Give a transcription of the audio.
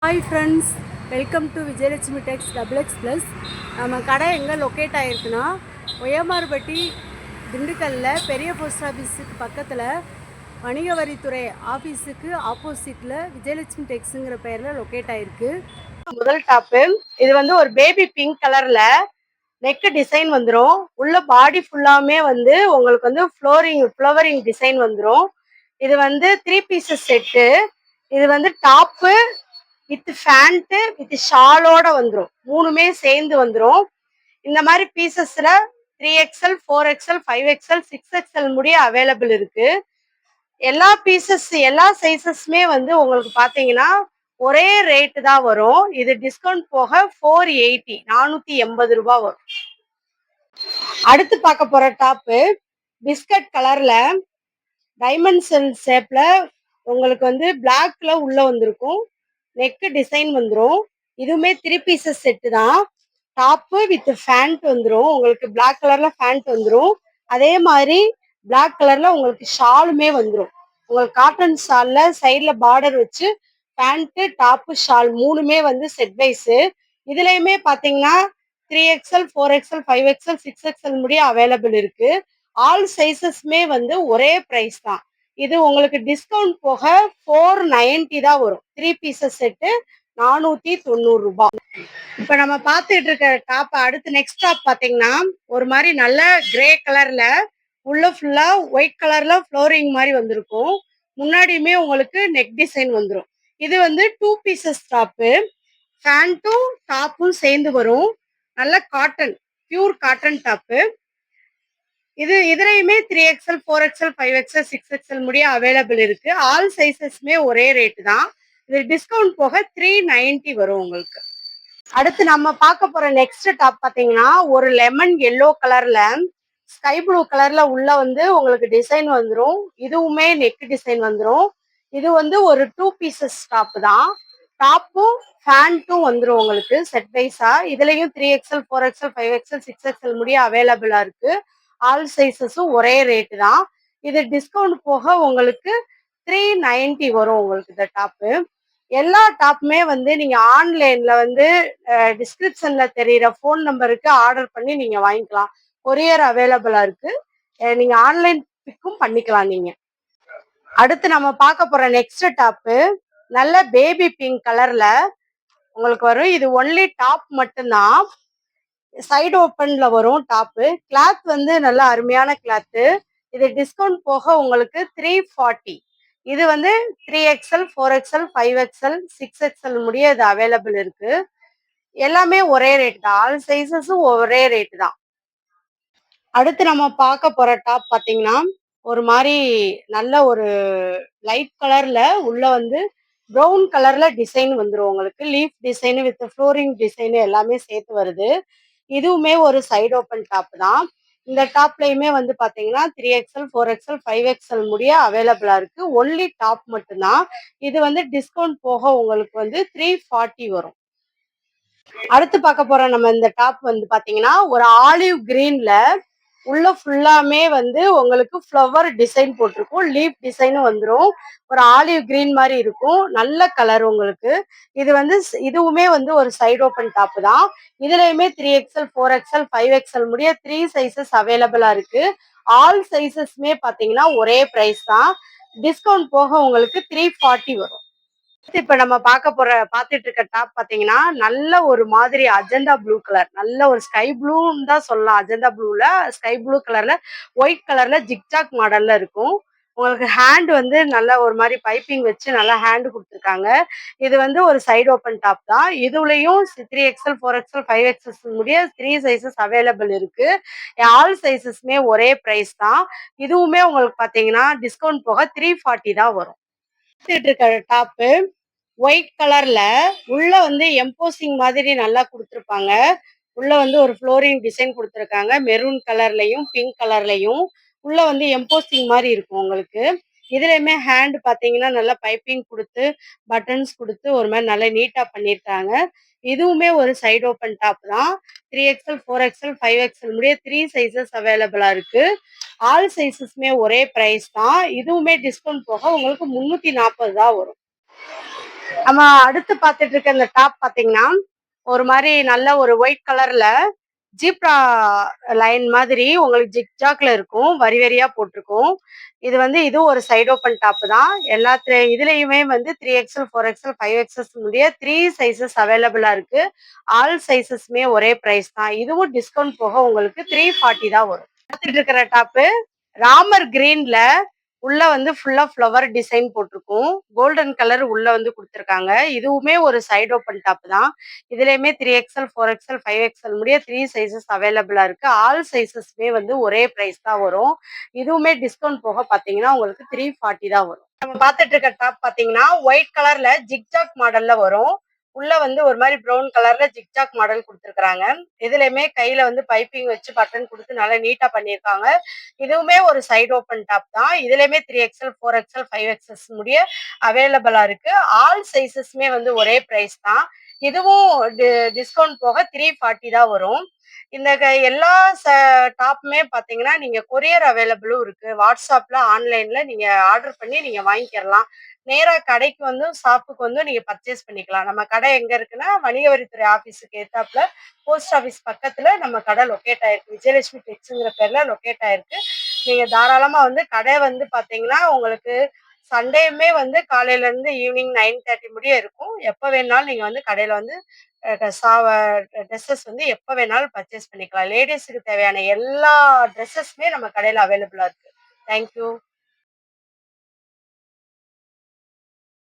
Hi friends, welcome to Vijayalakshmi techs XX+. நம்ம கடை எங்கே லொக்கேட் ஆகிருக்குன்னா ஒய்யமார்பட்டி திண்டுக்கல்லில் பெரிய போஸ்ட் ஆஃபீஸுக்கு பக்கத்தில் வணிக வரித்துறை ஆஃபீஸுக்கு ஆப்போசிட்டில் விஜயலட்சுமி டெக்ஸுங்கிற பெயரில் லொக்கேட் ஆகிருக்கு. முதல் டாப்பு இது வந்து ஒரு பேபி பிங்க் கலரில் நெக்கு டிசைன் வந்துடும். உள்ள பாடி ஃபுல்லாமே வந்து உங்களுக்கு வந்து ஃப்ளவரிங் டிசைன் வந்துடும். இது வந்து 3 பீசஸ் செட்டு. இது வந்து டாப்பு வித் ஃபேண்ட்டு வித் ஷாலோட வந்துடும். மூணுமே சேர்ந்து வந்துடும். இந்த மாதிரி பீசஸ்ல 3XL 4XL 5XL 6XL முடிய அவைலபிள் இருக்கு. எல்லா பீசஸ் எல்லா சைசஸ்மே வந்து உங்களுக்கு பாத்தீங்கன்னா ஒரே ரேட்டு தான் வரும். இது டிஸ்கவுண்ட் போக 480 480 ரூபாய் வரும். அடுத்து பார்க்க போற டாப்பு பிஸ்கட் கலர்ல டைமண்ட் ஷேப்ல உங்களுக்கு வந்து பிளாக்ல உள்ள வந்திருக்கும். நெக் டிசைன் வந்துடும். இதுவுமே 3 பீசஸ் செட்டு தான். டாப்பு வித் ஃபேண்ட் வந்துடும். உங்களுக்கு பிளாக் கலர்ல ஃபேண்ட் வந்துடும். அதே மாதிரி பிளாக் கலர்ல உங்களுக்கு ஷாலுமே வந்துடும். உங்களுக்கு காட்டன் ஷால்ல சைட்ல பார்டர் வச்சு பேண்ட் டாப்பு ஷால் மூணுமே வந்து செட் வைஸ். இதுலயுமே பாத்தீங்கன்னா 3XL 4XL 5XL 6XL முடிய அவைலபிள் இருக்கு. ஆல் சைசஸ்மே வந்து ஒரே பிரைஸ் தான். இது உங்களுக்கு டிஸ்கவுண்ட் போக 490 தான் வரும். 3 பீசஸ் செட்டு 490 ரூபாய். இப்ப நம்ம பார்த்துட்டு இருக்க டாப் அடுத்து நெக்ஸ்ட் டாப் பாத்தீங்கன்னா ஒரு மாதிரி நல்ல கிரே கலர்ல உள்ள ஃபுல்லா ஒயிட் கலர்ல ஃப்ளோரிங் மாதிரி வந்திருக்கும். முன்னாடியுமே உங்களுக்கு நெக் டிசைன் வந்துடும். இது வந்து 2 பீசஸ் டாப்பு. ஃபேண்ட்டும் டாப்பும் சேர்ந்து வரும். நல்ல காட்டன் பியூர் காட்டன் டாப்பு. இதுலயுமே 3XL 4XL 5XL 6XL முடிய அவைலபிள் இருக்கு. ஆல் சைசஸ்மே ஒரே ரேட்டு தான். இது டிஸ்கவுண்ட் போக 390 வரும் உங்களுக்கு. அடுத்து நம்ம பார்க்க போற நெக்ஸ்ட் டாப் பாத்தீங்கன்னா ஒரு லெமன் எல்லோ கலர்ல ஸ்கை ப்ளூ கலர்ல உள்ள வந்து உங்களுக்கு டிசைன் வந்துடும். இதுவுமே நெக் டிசைன் வந்துடும். இது வந்து ஒரு 2 பீசஸ் டாப் தான். டாப்பும் ஃபேண்ட்டும் வந்துடும் உங்களுக்கு செட் வைஸா. இதுலயும் 3XL 4XL 5XL 6XL முடிய அவைலபிளா இருக்கு. ஆல் சைசஸும் ஒரே ரேட்டு தான். இது டிஸ்கவுண்ட் போக உங்களுக்கு 390 வரும் உங்களுக்கு இந்த டாப்பு. எல்லா டாப்புமே வந்து நீங்க ஆன்லைன்ல வந்து டிஸ்கிரிப்ஷன்ல தெரியிற ஃபோன் நம்பருக்கு ஆர்டர் பண்ணி நீங்க வாங்கிக்கலாம். கொரியர் அவைலபிளா இருக்கு. நீங்க ஆன்லைன் பிக்கும் பண்ணிக்கலாம் நீங்க. அடுத்து நம்ம பார்க்க போற நெக்ஸ்ட் டாப்பு நல்ல பேபி பிங்க் கலர்ல உங்களுக்கு வரும். இது ஒன்லி டாப் மட்டும்தான். சைடு ஓப்பன்ல வரும் டாப்பு. கிளாத் வந்து நல்ல அருமையான கிளாத்து. இது டிஸ்கவுண்ட் போக உங்களுக்கு 340. இது வந்து 3XL 4XL 5XL 6XL முடிய இது அவைலபிள் இருக்கு. எல்லாமே ஒரே ரேட் தான். ஆல் சைசஸும் ஒரே ரேட் தான். அடுத்து நம்ம பார்க்க போற டாப் பாத்தீங்கன்னா ஒரு மாதிரி நல்ல ஒரு லைட் கலர்ல உள்ள வந்து ப்ரௌன் கலர்ல டிசைன் வந்துடும் உங்களுக்கு. Leaf design with flooring design எல்லாமே சேர்த்து வருது. இதுவுமே ஒரு சைடு ஓப்பன் டாப் தான். இந்த டாப்லயுமே வந்து பாத்தீங்கன்னா 3XL 4XL 5XL முடிய அவைலபிளா இருக்கு. ஒன்லி டாப் மட்டும்தான். இது வந்து டிஸ்கவுண்ட் போக உங்களுக்கு வந்து 340 வரும். அடுத்து பார்க்க போற நம்ம இந்த டாப் வந்து பாத்தீங்கன்னா ஒரு ஆலிவ் கிரீன்ல உள்ள ஃபுல்லாமே வந்து உங்களுக்கு ஃப்ளவர் டிசைன் போட்டிருக்கும். லீஃப் டிசைனும் வந்துடும். ஒரு ஆலிவ் கிரீன் மாதிரி இருக்கும். நல்ல கலர் உங்களுக்கு. இது வந்து இதுவுமே வந்து ஒரு சைடு ஓப்பன் டாப் தான். இதுலயுமே 3XL 4XL 5XL முடிய 3 சைசஸ் அவைலபிளா இருக்கு. ஆல் சைசஸ்மே பாத்தீங்கன்னா ஒரே பிரைஸ் தான். டிஸ்கவுண்ட் போக உங்களுக்கு 340 வரும். இப்ப நம்ம பார்த்துட்டு இருக்க டாப் பாத்தீங்கன்னா நல்ல ஒரு மாதிரி அஜந்தா ப்ளூ கலர், நல்ல ஒரு ஸ்கை ப்ளூன்னு தான் சொல்லலாம். அஜந்தா ப்ளூல ஸ்கை ப்ளூ கலர்ல ஒயிட் கலர்ல ஜிக்ஜாக் மாடல்ல இருக்கும். உங்களுக்கு ஹேண்ட் வந்து நல்ல ஒரு மாதிரி பைப்பிங் வச்சு நல்லா ஹேண்ட் கொடுத்துருக்காங்க. இது வந்து ஒரு சைடு ஓப்பன் டாப் தான். இதுலயும் 3XL 4XL 5XL முடிய 3 சைசஸ் அவைலபிள் இருக்கு. ஆல் சைசஸ்மே ஒரே பிரைஸ் தான். இதுவுமே உங்களுக்கு பாத்தீங்கன்னா டிஸ்கவுண்ட் போக 340 தான் வரும். இருக்க டாப்பு ஒயிட் கலர்ல உள்ள வந்து எம்போசிங் மாதிரி நல்லா கொடுத்துருப்பாங்க. உள்ள வந்து ஒரு ஃப்ளோரிங் டிசைன் கொடுத்துருக்காங்க. மெரூன் கலர்லயும் பிங்க் கலர்லயும் உள்ள வந்து எம்போசிங் மாதிரி இருக்கும் உங்களுக்கு. இதுலயுமே ஹேண்ட் பாத்தீங்கன்னா நல்லா பைப்பிங் கொடுத்து பட்டன்ஸ் கொடுத்து ஒரு மாதிரி நல்லா நீட்டா பண்ணியிருக்காங்க. இதுவுமே ஒரு சைடு ஓப்பன் டாப் தான். 3XL 4XL 5XL முடிய 3 சைசஸ் அவைலபிளா இருக்கு. ஆல் சைசஸ்மே ஒரே பிரைஸ் தான். இதுவுமே டிஸ்கவுண்ட் போக உங்களுக்கு 340 தான் வரும். நம்ம அடுத்து பார்த்துட்டு இருக்க இந்த டாப் பாத்தீங்கன்னா ஒரு மாதிரி நல்ல ஒரு ஒயிட் கலர்ல ஜீப்ரா லைன் மாதிரி உங்களுக்கு ஜிக்ஜாக்ல இருக்கும், வரி வரியா போட்டிருக்கும். இது வந்து இது ஒரு சைடு ஓப்பன் டாப் தான். இதுலயுமே வந்து 3XL 4XL 5XS முடிய 3 சைஸஸ் அவைலபிளா இருக்கு. ஆல் சைஸஸ்மே ஒரே பிரைஸ் தான். இதுவும் டிஸ்கவுண்ட் போக உங்களுக்கு 340 தான் வரும். பார்த்துட்டு இருக்கிற டாப்பு ராமர் கிரீன்ல உள்ள வந்து ஃபுல்லா ஃப்ளவர் டிசைன் போட்டிருக்கும். கோல்டன் கலர் உள்ள வந்து குடுத்துருக்காங்க. இதுவுமே ஒரு சைடு ஓப்பன் டாப் தான். இதுலயுமே 3XL 4XL 5XL முடிய 3 சைஸஸ் அவைலபிளா இருக்கு. ஆல் சைஸஸ்மே வந்து ஒரே பிரைஸ் தான் வரும். இதுவுமே டிஸ்கவுண்ட் போக பாத்தீங்கன்னா உங்களுக்கு 340 தான் வரும். நம்ம பார்த்துட்டு இருக்க டாப் பாத்தீங்கன்னா ஒயிட் கலர்ல ஜிக்ஜாக் மாடல்ல வரும். உள்ள வந்து ஒரு மாதிரி ப்ரௌன் கலர்ல ஜிக்ஜாக் மாடல் கொடுத்துருக்காங்க. இதுலயுமே கையில வந்து பைப்பிங் வச்சு பட்டன் கொடுத்து நல்லா நீட்டா பண்ணியிருக்காங்க. இதுவுமே ஒரு சைடு ஓப்பன் டாப் தான். இதுலயுமே 3XL 4XL 5XS முடிய அவைலபிளா இருக்கு. ஆல் சைஸஸ்மே வந்து ஒரே பிரைஸ் தான். இதுவும் டிஸ்கவுண்ட் போக 340 தான் வரும். இந்த எல்லா டாப்புமே பாத்தீங்கன்னா நீங்க கொரியர் அவைலபிளும் இருக்கு. வாட்ஸ்அப்ல ஆன்லைன்ல நீங்க ஆர்டர் பண்ணி நீங்க வாங்கிக்கிறலாம். நேரா கடைக்கு வந்து ஷாப்புக்கு வந்து நீங்க பர்ச்சேஸ் பண்ணிக்கலாம். நம்ம கடை எங்க இருக்குன்னா வணிக வரித்துறை ஆபீஸுக்கு எதிர்த்தாப்புல போஸ்ட் ஆபீஸ் பக்கத்துல நம்ம கடை லொக்கேட் ஆயிருக்கு. விஜயலட்சுமி டெக்ஸ்ங்கிற பேர்ல லொக்கேட் ஆயிருக்கு. நீங்க தாராளமா வந்து கடை வந்து பாத்தீங்கன்னா உங்களுக்கு சண்டேயுமே வந்து காலையில இருந்து ஈவினிங் 9:30 முடிய இருக்கும். எப்ப வேணாலும் நீங்க வந்து கடையில வந்து ட்ரெஸ்ஸஸ் வந்து எப்ப வேணாலும் பர்ச்சேஸ் பண்ணிக்கலாம். லேடிஸுக்கு தேவையான எல்லா ட்ரெஸ்ஸஸுமே நம்ம கடையில அவைலபிளா இருக்கு. தேங்க்யூ.